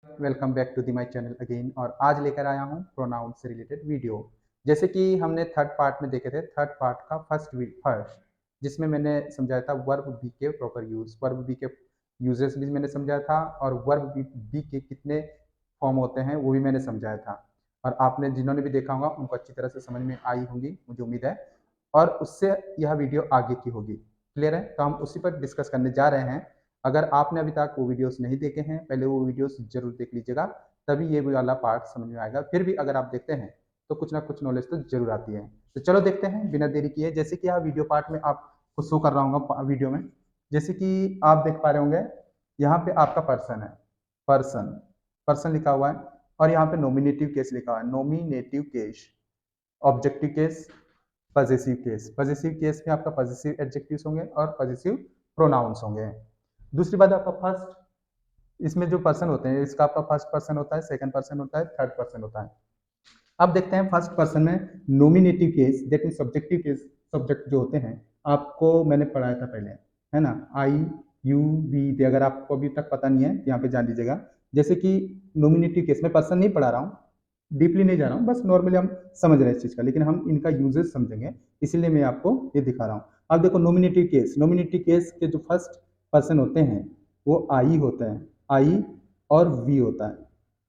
Welcome back to the my channel again. और आज लेकर आया हूँ प्रोनाउन से रिलेटेड वीडियो। जैसे कि हमने थर्ड पार्ट में देखे थे, थर्ड पार्ट का फर्स्ट जिसमें मैंने समझाया था वर्ब बी के प्रॉपर यूज, वर्ब बी के यूजेस भी मैंने समझाया था, और वर्ब बी के कितने फॉर्म होते हैं वो भी मैंने समझाया था। और आपने जिन्होंने भी देखा होगा उनको अच्छी तरह से समझ में आई होंगी, मुझे उम्मीद है। और उससे यह वीडियो आगे की होगी। क्लियर है? तो हम उसी पर डिस्कस करने जा रहे हैं। अगर आपने अभी तक वो वीडियोस नहीं देखे हैं, पहले वो वीडियोस जरूर देख लीजिएगा, तभी ये वाला पार्ट समझ में आएगा। फिर भी अगर आप देखते हैं तो कुछ ना कुछ नॉलेज तो जरूर आती है। तो चलो देखते हैं बिना देरी किए। जैसे कि यहाँ वीडियो पार्ट में आपको शो कर रहा हूँ वीडियो में, जैसे कि आप देख पा रहे होंगे, यहाँ पे आपका पर्सन है, पर्सन, पर्सन लिखा हुआ है। और यहाँ पे नॉमिनेटिव केस लिखा हुआ है, nominative case, objective case, possessive case. Possessive case में आपका पजेसिव एडजेक्टिव्स होंगे और पजेसिव प्रोनाउंस होंगे। दूसरी बात, आपका फर्स्ट, इसमें जो पर्सन होते हैं, इसका आपका फर्स्ट पर्सन होता है, सेकंड पर्सन होता है, थर्ड पर्सन होता है। अब देखते हैं फर्स्ट पर्सन में nominative case, that mean subjective case. Subject जो होते हैं आपको मैंने पढ़ाया था पहले, है ना, आई यू वी दे। अगर आपको अभी तक पता नहीं है तो यहाँ पे जान लीजिएगा। जैसे कि नॉमिनेटिव केस में पर्सन नहीं पढ़ा रहा हूँ, डीपली नहीं जा रहा हूँ, बस नॉर्मली हम समझ रहे हैं इस चीज का, लेकिन हम इनका यूजेस समझेंगे, इसीलिए मैं आपको ये दिखा रहा हूँ। अब देखो नॉमिनेटिव केस, नॉमिनेटिव केस के जो फर्स्ट पर्सन होते हैं वो आई होते हैं, आई और वी होता है।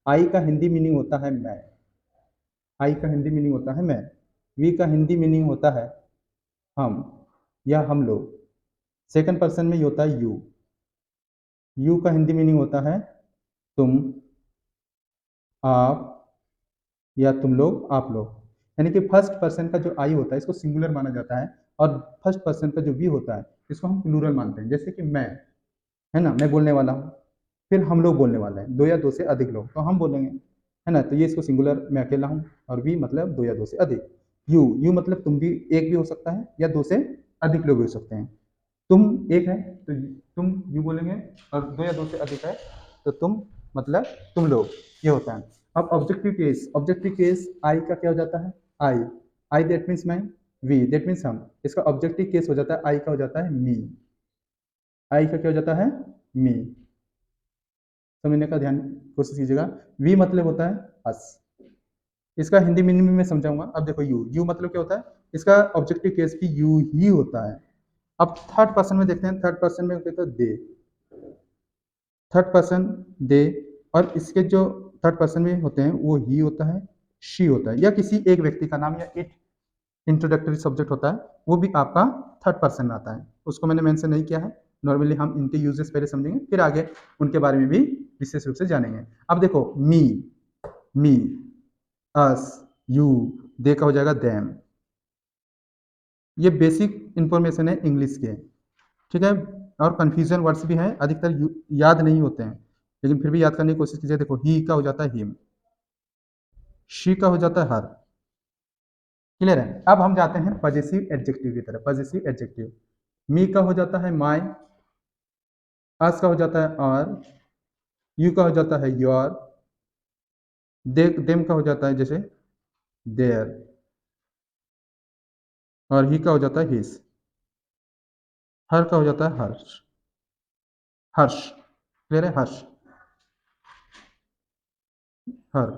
आई का हिंदी मीनिंग होता है मैं, आई का हिंदी मीनिंग होता है मैं। वी का हिंदी मीनिंग होता है हम या हम लोग। सेकंड पर्सन में ये होता है यू, यू का हिंदी मीनिंग होता है तुम, आप या तुम लोग, आप लोग। यानी कि फर्स्ट पर्सन का जो आई होता है इसको सिंगुलर माना जाता है, और फर्स्ट पर्सन का जो वी होता है इसको हम प्लूरल मानते हैं। जैसे कि मैं, है ना, मैं बोलने वाला हूँ, फिर हम लोग बोलने वाले हैं, दो या दो से अधिक लोग तो हम बोलेंगे, है ना। तो ये इसको सिंगुलर, मैं अकेला हूँ, और वी मतलब दो या दो से अधिक। यू, यू मतलब तुम भी, एक भी हो सकता है या दो से अधिक लोग भी हो सकते हैं। तुम एक है तो तुम यू बोलेंगे, और दो या दो से अधिक है तो तुम मतलब तुम लोग, ये होता है। अब objective case, objective case I का क्या हो जाता है, आई, आई दैट मीन्स मैं, वी दैट मीन्स हम। इसका ऑब्जेक्टिव केस हो जाता है, आई का हो जाता है मी, आई का क्या हो जाता है, मी। समझने का ध्यान, कोशिश कीजिएगा। वी मतलब होता है अस, इसका हिंदी मीनिंग में मैं समझाऊंगा। अब देखो यू, यू मतलब क्या होता है, इसका ऑब्जेक्टिव केस भी यू ही होता है। अब थर्ड पर्सन में देखते हैं, थर्ड पर्सन में कहते हैं दे, थर्ड पर्सन दे। और इसके जो थर्ड पर्सन में होते हैं वो ही होता है, शी होता है, या किसी एक व्यक्ति का नाम, या इट इंट्रोडक्टरी सब्जेक्ट होता है, वो भी आपका थर्ड पर्सन में आता है। उसको मैंने मेंशन नहीं किया है। नॉर्मली हम इनके यूजेस पहले समझेंगे, फिर आगे उनके बारे में भी विशेष रूप से जानेंगे। अब देखो मी, मी, अस, यू, दे का हो जाएगा देम। ये बेसिक इंफॉर्मेशन है इंग्लिश के, ठीक है। और कंफ्यूजन वर्ड्स भी हैं, अधिकतर याद नहीं होते हैं, लेकिन फिर भी याद करने की कोशिश कीजिए। देखो ही का हो जाता है हिम, शी का हो जाता है हर। क्लियर है? अब हम जाते हैं पजेसिव एडजेक्टिव की तरफ। पजेसिव एडजेक्टिव, मी का हो जाता है माई, अस का हो जाता है आर, यू का हो जाता है योर, देम का हो जाता है जैसे देयर, और ही का हो जाता है हिज, हर का हो जाता है हर्ष, हर्ष। क्लियर है? हर्ष, हर,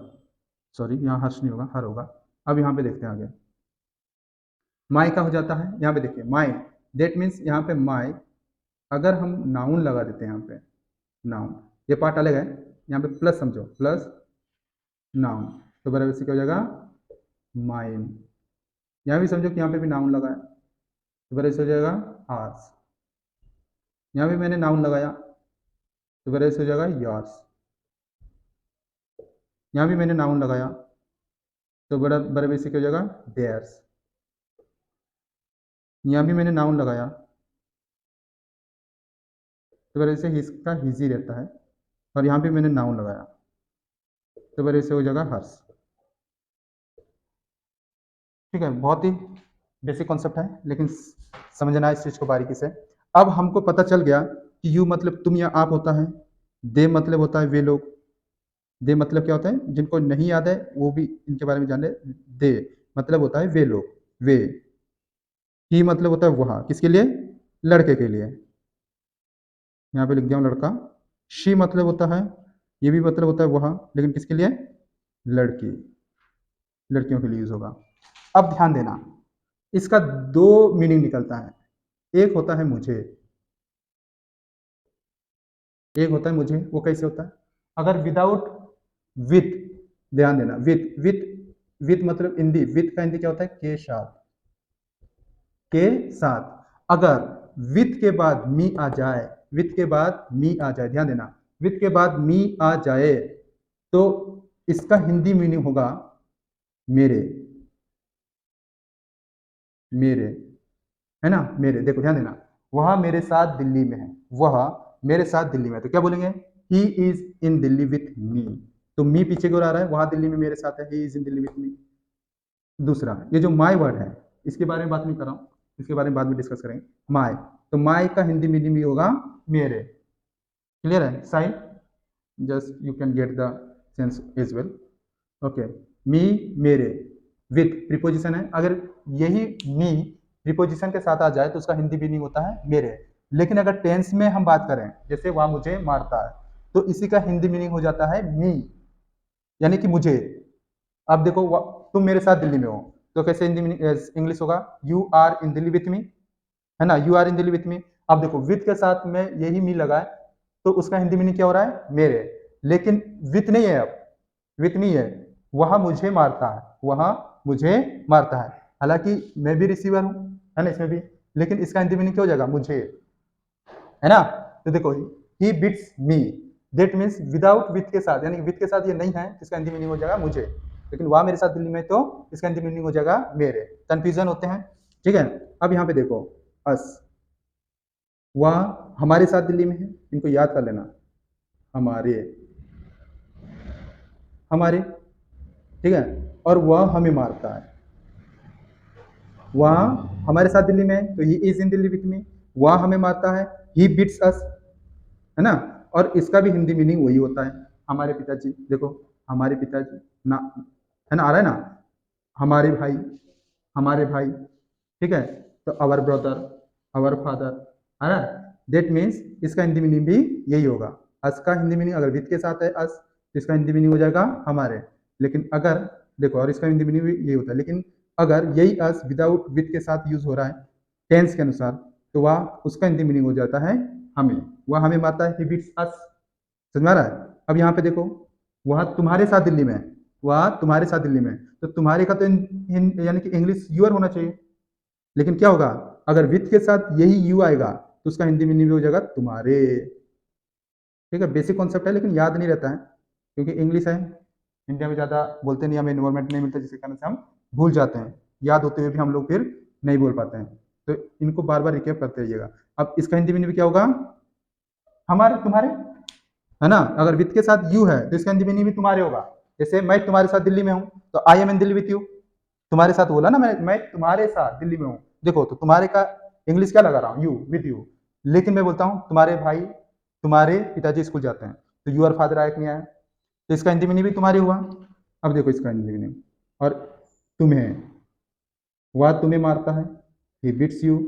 सॉरी यहाँ हर्ष नहीं होगा, हर होगा। अब यहाँ पे देखते हैं आगे, माई का हो जाता है, यहाँ पे देखिए माई, देट मीन्स यहाँ पे माई, अगर हम नाउन लगा देते हैं यहाँ पे, नाउन, ये पार्ट अलग है, यहाँ पे प्लस समझो, प्लस नाउन, तो बराबर से क्या हो जाएगा, माइन। यहाँ भी समझो कि यहाँ पे भी नाउन लगा है, तो बराबर से हो जाएगा आर्स। यहाँ भी मैंने नाउन लगाया तो बराबर से हो जाएगा यार्स। यहाँ भी मैंने नाउन लगाया तो बराबर से क्या हो जाएगा, देयर्स। यहाँ भी मैंने नाउन लगाया तो बराबर से इसका हिजी रहता है, और यहाँ भी मैंने नाउन लगाया तो बराबर से हो जाएगा हर्ष। ठीक है, बहुत ही बेसिक कॉन्सेप्ट है, लेकिन समझना है इस चीज को बारीकी से। अब हमको पता चल गया कि यू मतलब तुम या आप होता है, दे मतलब होता है वे लोग। दे मतलब क्या होता है, जिनको नहीं याद है वो भी इनके बारे में जान ले। दे मतलब होता है वे लोग, वे। ही मतलब होता है वह, किसके लिए, लड़के के लिए, यहाँ पे लिख दिया हूँ लड़का। शी मतलब होता है ये भी मतलब होता है वह, लेकिन किसके लिए? लड़की, लड़कियों के लिए यूज होगा। अब ध्यान देना, इसका दो मीनिंग निकलता है। एक होता है मुझे, एक होता है मुझे। वो कैसे होता है? अगर विदाउट, विथ, ध्यान देना, विथ विथ विथ मतलब हिंदी, विथ का हिंदी क्या होता है? के साथ, के साथ। अगर विथ के बाद मी आ जाए, विथ के बाद मी आ जाए, ध्यान देना, विथ के बाद मी आ जाए तो इसका हिंदी मीनिंग होगा मेरे, मेरे, है ना, मेरे। देखो ध्यान देना, वह मेरे साथ दिल्ली में है, वह मेरे साथ दिल्ली में है, तो क्या बोलेंगे? He is in Delhi with मी। तो मी पीछे की ओर आ रहा है, वहां दिल्ली में मेरे साथ है, he is in Delhi with मी। दूसरा, ये जो माई वर्ड है, इसके बारे में बात नहीं कर रहा हूँ, इसके बारे में बाद में डिस्कस करेंगे। माई, तो माई का हिंदी मीनिंग भी होगा मेरे। क्लियर है साइन? Just you can get the sense as well. Okay, me, मेरे, विथ प्रीपोजिशन है। अगर यही मी प्रीपोजिशन के साथ आ जाए तो उसका हिंदी मीनिंग होता है मेरे। लेकिन अगर टेंस में हम बात करें, जैसे वह मुझे मारता है, तो इसी का हिंदी मीनिंग हो जाता है मी, यानी कि मुझे। अब देखो, तुम मेरे साथ दिल्ली में हो, तो कैसे हिंदी मीनिंग इंग्लिश होगा? You are in Delhi with me, है ना, you are in Delhi with me. अब देखो, विथ के साथ में यही मी लगा है, तो उसका हिंदी मीनिंग क्या हो रहा है? मेरे। लेकिन विथ नहीं है, अब विथ नहीं है, वह मुझे मारता है, वह मुझे मारता है। हालांकि मैं भी रिसीवर हूं, है ना, इसमें भी, लेकिन इसका हिंदी मीनिंग क्या हो जाएगा? मुझे, है ना। तो देखो, he beats me, that means without with के साथ, यानी विथ के साथ ये नहीं है, इसका हिंदी मीनिंग हो जाएगा मुझे। लेकिन वह मेरे साथ दिल्ली में, तो इसका हिंदी मीनिंग हो जाएगा मेरे। कंफ्यूजन होते हैं, ठीक है। अब यहाँ पे देखो, अस, वह हमारे साथ दिल्ली में है, इनको याद कर लेना, हमारे, हमारे, ठीक है। और वह हमें मारता है, वह हमारे साथ दिल्ली में है, तो he is in Delhi with मी। वह हमें मारता है, ही बीट्स अस, है ना। और इसका भी हिंदी मीनिंग वही होता है, हमारे पिताजी। देखो, हमारे पिताजी ना, है ना, आ रहा है ना, हमारे भाई, हमारे भाई, ठीक है। तो अवर ब्रदर, अवर फादर, है ना। देट मीन्स इसका हिंदी मीनिंग भी यही होगा। अस का हिंदी मीनिंग अगर विथ के साथ है अस, तो इसका हिंदी मीनिंग हो जाएगा हमारे। लेकिन अगर देखो, और इसका हिंदी मीनिंग भी यही होता है, लेकिन अगर यही अस विदाउट विथ के साथ यूज हो रहा है टेंस के अनुसार, तो वह उसका हिंदी मीनिंग हो जाता है हमें। वह हमें मारता है, ही बीट्स अस। समझ में आ रहा है? अब यहाँ पे देखो, वह तुम्हारे साथ दिल्ली में है, वह तुम्हारे साथ दिल्ली में है, तो तुम्हारे का तो यानी कि इंग्लिश यूर होना चाहिए। लेकिन क्या होगा? अगर विथ के साथ यही यू आएगा, तो उसका हिंदी मीनिंग भी हो जाएगा तुम्हारे। ठीक है, बेसिक कॉन्सेप्ट है, लेकिन याद नहीं रहता है, क्योंकि इंग्लिश है, इंडिया में ज़्यादा बोलते नहीं, हमें इन्वायरमेंट नहीं मिलता, जिसके कारण से हम भूल जाते हैं। याद होते हुए भी हम लोग फिर नहीं बोल पाते हैं, तो इनको बार बार रिकेप करते रहिएगा। अब इसका हिंदी मीनिंग क्या होगा? हमारे, तुम्हारे, है ना। अगर विथ के साथ यू है, तो इसका हिंदी मीनिंग भी तुम्हारे होगा। जैसे मैं तुम्हारे साथ दिल्ली में हूँ, तो I am in Delhi with you. तुम्हारे साथ बोला ना, मैं तुम्हारे साथ दिल्ली में हूँ। देखो, तो तुम्हारे का इंग्लिश क्या लगा रहा हूँ? You, with you. लेकिन मैं बोलता हूँ तुम्हारे भाई, तुम्हारे पिताजी स्कूल जाते हैं, तो यूर फादर आया कि नहीं आया? तो इसका हिंदी मीनिंग भी तुम्हारे हुआ। अब देखो इसका हिंदी मीनिंग, और तुम्हें, वह तुम्हें मारता है, ही बिट्स यू।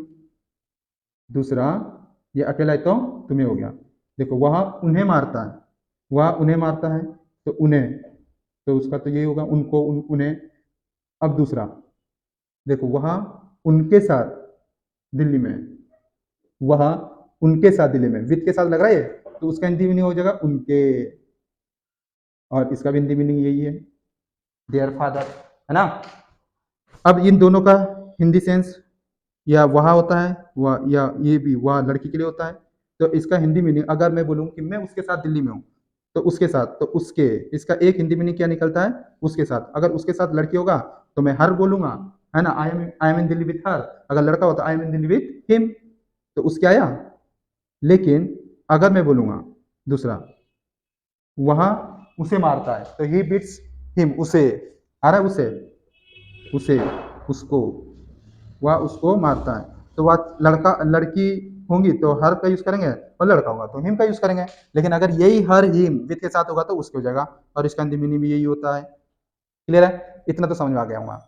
दूसरा, ये अकेला है तो तुम्हें हो गया। देखो, वह उन्हें मारता है, वह उन्हें मारता है, तो उन्हें, तो उसका तो यही होगा, उनको, उन्हें। अब दूसरा, देखो, वह उनके साथ दिल्ली में, वह उनके साथ दिल्ली में, विद के साथ लग रहा है, तो उसका हिंदी मीनिंग हो जाएगा उनके। और इसका भी हिंदी मीनिंग यही है, देयर फादर, है ना। अब इन दोनों का हिंदी सेंस, या वह होता है, वह, या ये भी वह लड़की के लिए होता है। तो इसका हिंदी मीनिंग अगर मैं बोलूँ कि मैं उसके साथ दिल्ली में हूँ, तो उसके साथ, तो उसके, इसका एक हिंदी मीनिंग क्या निकलता है? उसके साथ। अगर उसके साथ लड़की होगा, तो मैं हर बोलूंगा, है ना, I am in Delhi with हर। अगर लड़का होता, I am in Delhi with him, तो उसके आया। लेकिन अगर मैं बोलूंगा दूसरा, वहां उसे मारता है, तो ही बीट्स हिम, उसे, आ रहा है, उसे, उसे, उसको, वह उसको मारता है। तो वह लड़का, लड़की होंगी तो हर का यूज करेंगे, और लड़का होगा तो हिम का यूज करेंगे। लेकिन अगर यही हर हिम विद के साथ होगा, तो उसके हो जाएगा। और इसका हिंदी मीनिंग भी यही होता है। क्लियर है? इतना तो समझ में आ गया होगा।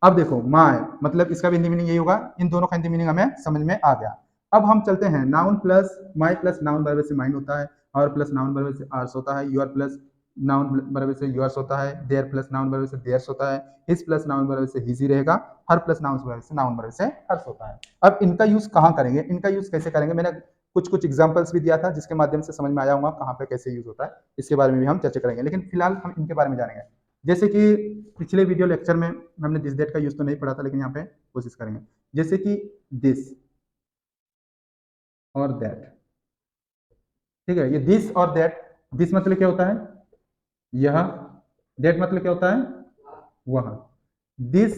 अब देखो, माय, मतलब इसका भी हिंदी मीनिंग यही होगा। इन दोनों का हिंदी मीनिंग हमें समझ में आ गया। अब हम चलते हैं, noun plus my plus noun verb से माइन होता है, और प्लस नाउन बराबर से आर्स होता है, योर प्लस नाउन बराबर से योर्स होता है, देयर प्लस नाउन बराबर से देयर्स होता है, हिज प्लस नाउन बराबर से हिज ही रहेगा, हर प्लस नाउन बराबर से नाउन बराबर से हर्स होता है। अब इनका यूज कहाँ करेंगे, इनका यूज कैसे करेंगे, मैंने कुछ कुछ एग्जांपल्स भी दिया था जिसके माध्यम से समझ में आया होगा कहाँ पे कैसे यूज होता है, इसके बारे में भी हम चर्चा करेंगे, लेकिन फिलहाल हम इनके बारे में जानेंगे। जैसे कि पिछले वीडियो लेक्चर में हमने दिस दैट का यूज तो नहीं पढ़ा था, लेकिन यहाँ पे कोशिश करेंगे। जैसे कि दिस और दैट, ठीक है, ये दिस और दैट, दिस मतलब क्या होता है यह, दैट मतलब क्या होता है वह। दिस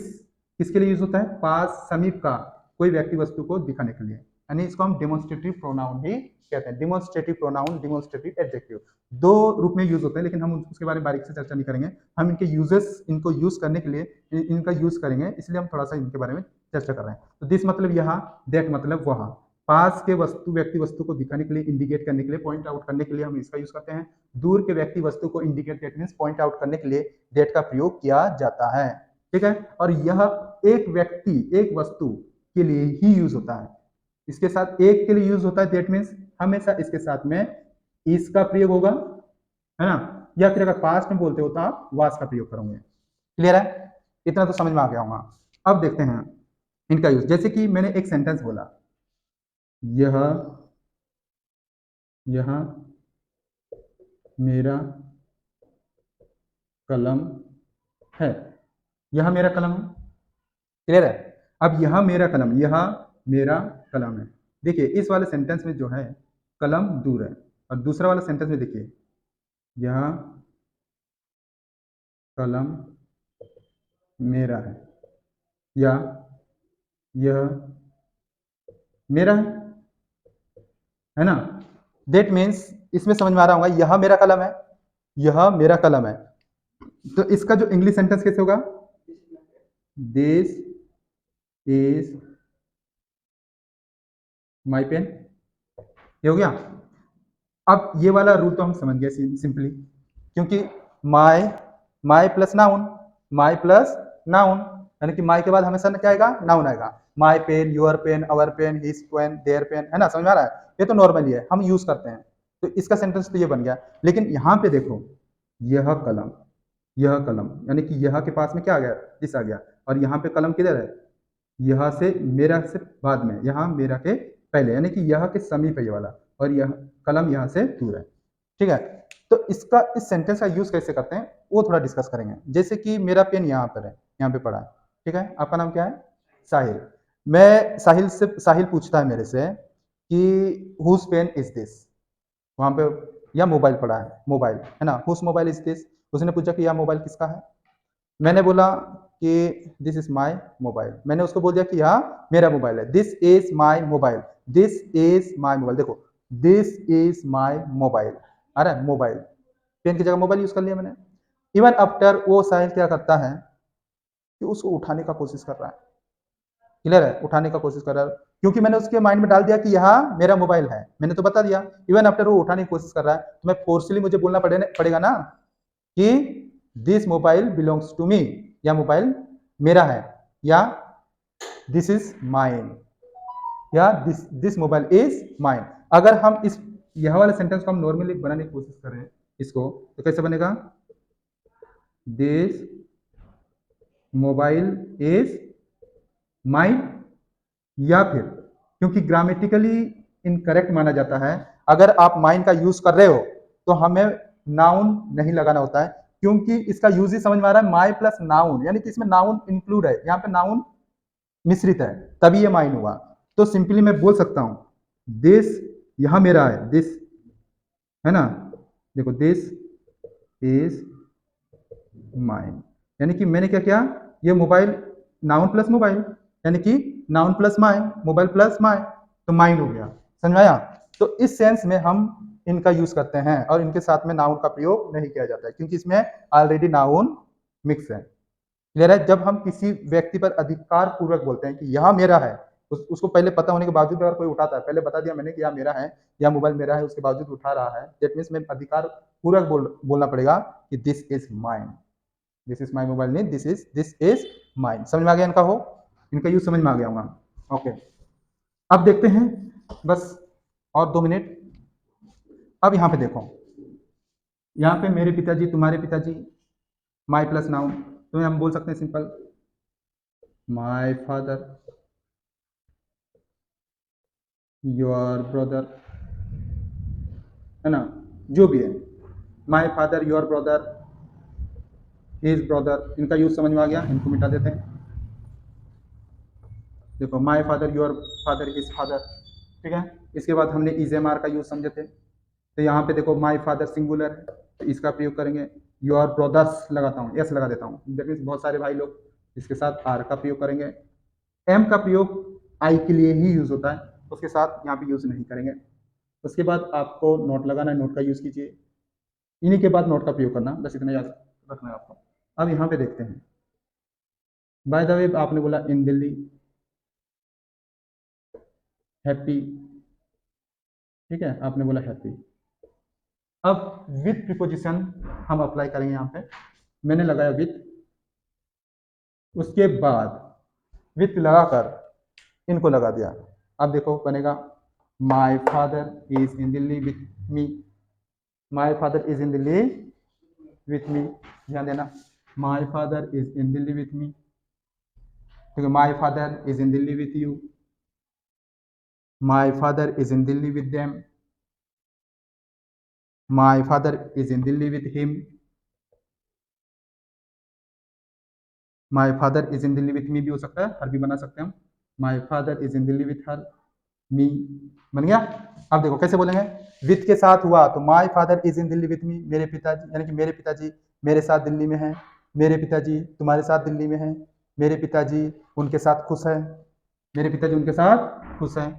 किसके लिए यूज होता है, पास समीप का कोई व्यक्ति वस्तु को दिखाने के लिए, यानी इसको हम डेमोन्स्ट्रेटिव प्रोनाउन ही कहते हैं, डेमोन्स्ट्रेटिव प्रोनाउन, डेमोन्स्ट्रेटिव एडजेक्टिव, दो रूप में यूज होते हैं, लेकिन हम उसके बारे में बारीक से चर्चा नहीं करेंगे। हम इनके यूजेस, इनको यूज करने के लिए इनका यूज करेंगे, इसलिए हम थोड़ा सा इनके बारे में चर्चा कर रहे हैं। तो दिस मतलब यहाँ, दैट मतलब वहाँ, पास के वस्तु व्यक्ति वस्तु को दिखाने के लिए, इंडिकेट करने के लिए, पॉइंट आउट करने के लिए हम इसका यूज करते हैं। दूर के व्यक्ति वस्तु को indicate, that means point out करने के लिए दैट का प्रयोग किया जाता है, ठीक है। और यह एक व्यक्ति, एक वस्तु के लिए ही यूज होता है, इसके साथ एक के लिए यूज होता है, दैट मींस हमेशा इसके साथ में इसका प्रयोग होगा, है ना, या फिर अगर पास्ट में बोलते हो तो आप वास का प्रयोग करोगे। क्लियर है, इतना तो समझ में आ गया होगा। अब देखते हैं इनका यूज। जैसे कि मैंने एक सेंटेंस बोला, यह मेरा कलम है, यह मेरा कलम है, क्लियर है। अब यह मेरा कलम, यह मेरा कलम है, देखिए इस वाले सेंटेंस में जो है कलम दूर है, और दूसरा वाला सेंटेंस में देखिए यह कलम मेरा है, या यह मेरा है ना। दैट मीन्स इसमें समझ में आ रहा होगा, यह मेरा कलम है, यह मेरा कलम है। तो इसका जो इंग्लिश सेंटेंस कैसे होगा, दिस इज माई पेन, ये हो गया। अब ये वाला रूल तो हम समझ गए सिंपली, क्योंकि my, my plus noun, my plus noun, यानी कि माई के बाद हमेशा क्या आएगा, नाउन आएगा। My pen, your pen, our pen, his pen, their pen, है ना, समझ में आ रहा है, ये तो नॉर्मली है, हम यूज करते हैं। तो इसका सेंटेंस तो ये बन गया, लेकिन यहाँ पे देखो यह कलम, यह कलम, यानी कि यह के पास में क्या आ गया, दिस आ गया, और यहाँ पे कलम किधर है, यह से मेरा से बाद में, यहाँ मेरा के पहले, यानी कि यह के समीप है ये वाला, और यह कलम यहाँ से दूर है, ठीक है। तो इसका, इस सेंटेंस का यूज कैसे करते हैं वो थोड़ा डिस्कस करेंगे। जैसे कि मेरा पेन यहाँ पर है, यहाँ पे पड़ा है, ठीक है, आपका नाम क्या है, साहिल। मैं साहिल से, साहिल पूछता है मेरे से कि हुज पेन इज दिस, वहां पे या मोबाइल पड़ा है, मोबाइल है ना, हुज मोबाइल इज दिस, उसने पूछा कि यह मोबाइल किसका है, मैंने बोला कि दिस इज माई मोबाइल, मैंने उसको बोल दिया कि हाँ मेरा मोबाइल है, this is my mobile, this is my mobile, देखो दिस इज माई मोबाइल, अरे मोबाइल, पेन की जगह मोबाइल यूज कर लिया मैंने। इवन आफ्टर वो साहिल क्या करता है कि उसको उठाने का कोशिश कर रहा है, क्लियर है, उठाने का कोशिश कर रहा है, क्योंकि मैंने उसके माइंड में डाल दिया कि यहाँ मेरा मोबाइल है, मैंने तो बता दिया। इवन आफ्टर वो उठाने की कोशिश कर रहा है, तो मैं फोर्सली मुझे बोलना पड़ेगा ना कि this mobile belongs to me, या मोबाइल मेरा है, या दिस इज माइन, या दिस मोबाइल इज माइन। अगर हम इस यह वाले सेंटेंस को हम नॉर्मली बनाने की कोशिश करें इसको, तो कैसे बनेगा, दिस मोबाइल इज माइन, या फिर क्योंकि ग्रामेटिकली इनकरेक्ट माना जाता है, अगर आप माइन का यूज कर रहे हो तो हमें नाउन नहीं लगाना होता है, क्योंकि इसका यूज ही समझ में आ रहा है, माई प्लस नाउन, यानी कि इसमें नाउन इंक्लूड है, यहाँ पे नाउन मिश्रित है, तभी ये माइन हुआ। तो सिंपली मैं बोल सकता हूं दिस, यहां मेरा है दिस, है ना, देखो दिस इज माइन, यानी कि मैंने क्या किया, ये मोबाइल, नाउन प्लस मोबाइल, यानी कि noun plus my, mobile plus my, तो माइन हो गया, समझ आया। तो इस सेंस में हम इनका यूज करते हैं, और इनके साथ में नाउन का प्रयोग नहीं किया जाता है, क्योंकि इसमें ऑलरेडी नाउन मिक्स है, क्लियर है। जब हम किसी व्यक्ति पर अधिकार पूर्वक बोलते हैं कि यह मेरा है, उसको पहले पता होने के बावजूद अगर कोई उठाता है, पहले बता दिया मैंने कि यह मेरा है, या मोबाइल मेरा है, उसके बावजूद उठा रहा है, दैट मींस मैं अधिकार पूर्वक बोलना पड़ेगा कि this is mine, this is my mobile, नहीं दिस इज माइन। समझ में आ गया इनका, हो इनका यूज समझ में आ गया होगा। ओके, अब देखते हैं, बस और 2 मिनट। अब यहाँ पे देखो, यहाँ पे मेरे पिताजी, तुम्हारे पिताजी, माई प्लस नाउन, तो हम बोल सकते हैं simple my father, your brother, है ना, जो भी है, my father, your brother, his brother, इनका यूज समझ में आ गया, इनको मिटा देते हैं। देखो my father, your father, his father, ठीक है। इसके बाद हमने इज एम आर का यूज समझे थे, तो यहाँ पे देखो माई फादर सिंगुलर है, तो इसका प्रयोग करेंगे। योर ब्रदर्स लगाता हूँ, एस लगा देता हूँ, दैट मीन्स बहुत सारे भाई लोग, इसके साथ आर का प्रयोग करेंगे। एम का प्रयोग आई के लिए ही यूज होता है, उसके साथ यहाँ पे यूज नहीं करेंगे। उसके बाद आपको नोट लगाना है, नोट का यूज कीजिए, इन्हीं के बाद नोट का प्रयोग करना, बस इतना याद रखना है आपको। अब यहाँ पे देखते हैं, बाय द वे आपने बोला इन दिल्ली, हैप्पी, ठीक है, आपने बोला हैप्पी। अब विथ प्रीपोजिशन हम अप्लाई करेंगे, यहाँ पे मैंने लगाया विथ, उसके बाद विथ लगाकर इनको लगा दिया। अब देखो बनेगा माई father is in Delhi with me, my father is in Delhi with मी, ध्यान देना, माई father is in Delhi with मी, ठीक है, माई father is in Delhi with you, my father is in Delhi with them, my father is in Delhi with him, my father is in Delhi with मी भी हो सकता है, हर भी बना सकते हैं हम, my father is in Delhi with her, me, बन गया। अब देखो कैसे बोलेंगे, विथ के साथ हुआ तो माई father is in Delhi with मी, मेरे पिताजी, यानी कि मेरे पिताजी मेरे साथ दिल्ली में हैं, मेरे पिताजी तुम्हारे साथ दिल्ली में हैं, मेरे पिताजी उनके साथ खुश हैं, मेरे पिताजी उनके साथ खुश हैं,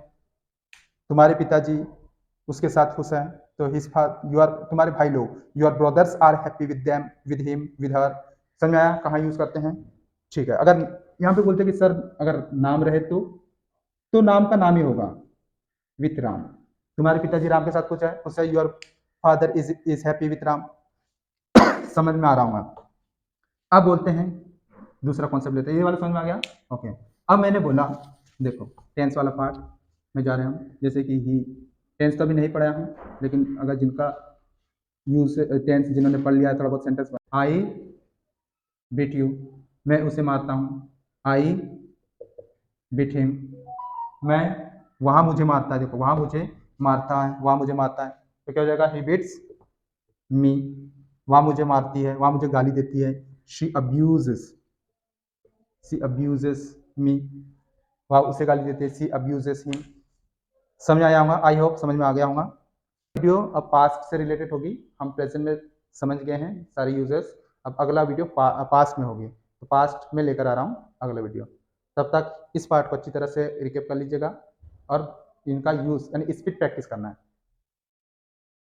तुम्हारे पिताजी उसके साथ खुश हैं, तो हिज योर, तुम्हारे भाई लोग, your brothers are happy with them, with him, with her. समझ में आया कहाँ यूज करते हैं, ठीक है। अगर यहाँ पे बोलते हैं कि सर अगर नाम रहे तो नाम का नाम ही होगा विथ राम, तुम्हारे पिताजी राम के साथ खुश है, उससे your father is happy with Ram. समझ में आ रहा हूँ। अब बोलते हैं दूसरा कॉन्सेप्ट लेते हैं, ये वाला समझ में आ गया, ओके। अब मैंने बोला देखो टेंस वाला पार्ट में जा रहे हम, जैसे कि ही, टेंस तो अभी नहीं पढ़ाया हूँ, लेकिन अगर जिनका यूज टेंस जिन्होंने पढ़ लिया है थोड़ा बहुत सेंटेंस, आई बीट यू, मैं उसे मारता हूँ, आई बीट हिम, मैं, वहाँ मुझे मारता है, देखो वहाँ मुझे मारता है, वहाँ मुझे मारता है, तो क्या हो जाएगा, ही बीट्स मी, वहाँ मुझे मारती है, वहाँ मुझे गाली देती है, शी अब्यूजेस, शी अब्यूजेस मी, वहाँ उसे गाली देती है, शी अब्यूजेस हिम। समझ आया होगा, आई होप समझ में आ गया होगा। वीडियो अब पास्ट से रिलेटेड होगी, हम प्रेजेंट में समझ गए हैं सारे यूजर्स, अब अगला वीडियो पास्ट में होगी, तो पास्ट में लेकर आ रहा हूँ अगला वीडियो। तब तक इस पार्ट को अच्छी तरह से रिकेप कर लीजिएगा और इनका यूज यानी स्पीड प्रैक्टिस करना है।